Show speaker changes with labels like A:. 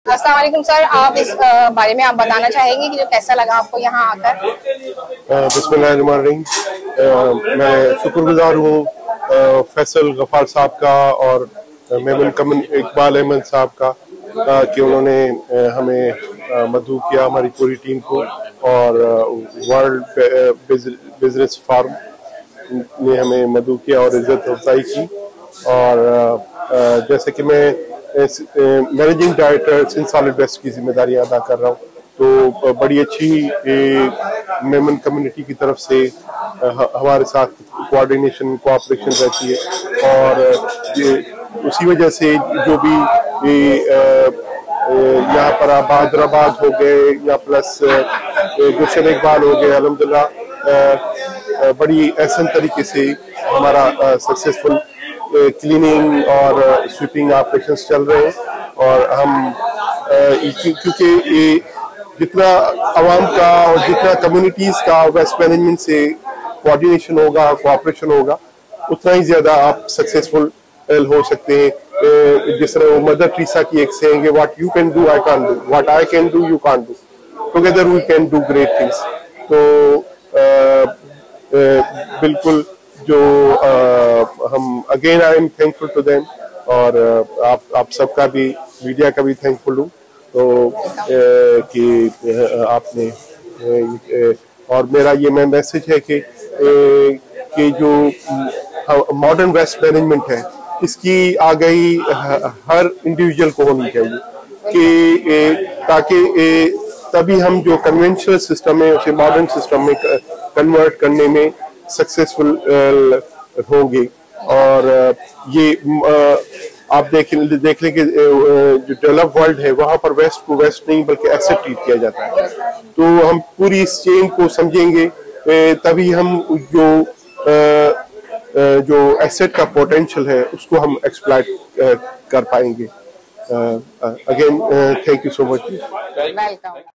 A: अस्सलाम वालेकुम सर, आप इस बारे में आप बताना चाहेंगे कि जो कैसा लगा आपको यहाँ आकर?
B: बिस्मिल्लाहिर्रहमानिर्रहीम। मैं शुक्रगुजार हूँ फैसल गफार साहब का और मेमन कमन इकबाल अहमद साहब का कि उन्होंने हमें मदऊ किया, हमारी पूरी टीम को, और वर्ल्ड बिजनेस फोरम ने हमें मदऊ किया और इज्जत अफजाई की। और जैसे कि मैं managing director Sindh solid waste की जिम्मेदारियां अदा कर रहा हूँ, तो बड़ी अच्छी मेमन कम्युनिटी की तरफ से हमारे साथ कोऑर्डिनेशन कोऑपरेशन रहती है, और ये उसी वजह से जो भी यहाँ पर हैदराबाद हो गए या प्लस गुलशन इकबाल हो गए, अल्हम्दुलिल्लाह बड़ी एहसन तरीके से हमारा सक्सेसफुल क्लीनिंग और स्वीपिंग ऑपरेशंस चल रहे हैं। और हम क्योंकि जितना आवाम का और जितना कम्युनिटीज का वेस्ट मैनेजमेंट से कोऑर्डिनेशन होगा, कोऑपरेशन होगा, उतना ही ज्यादा आप सक्सेसफुल हो सकते हैं। जिस तरह वो मदर टेरेसा की एक सेइंग है, what you can do I can't do, what I can do you can't do, together we can do great things. तो बिल्कुल जो हम again I am thankful to them, और आप सबका भी, मीडिया का भी थैंकफुल हूँ तो कि आपने और मेरा ये मैसेज है कि जो मॉडर्न वेस्ट मैनेजमेंट है, इसकी आगाही हर इंडिविजुअल को होनी चाहिए कि ताकि तभी हम जो कन्वेंशनल सिस्टम है उसे मॉडर्न सिस्टम में कन्वर्ट करने में सक्सेसफुल होंगे। और ये आप देख लें कि जो डेवलप वर्ल्ड है वहां पर वेस्ट को वेस्ट नहीं बल्कि एसेट ट्रीट किया जाता है। तो हम पूरी इस चेन को समझेंगे तभी हम जो एसेट का पोटेंशियल है उसको हम एक्सप्लॉइट कर पाएंगे। Again thank you so much.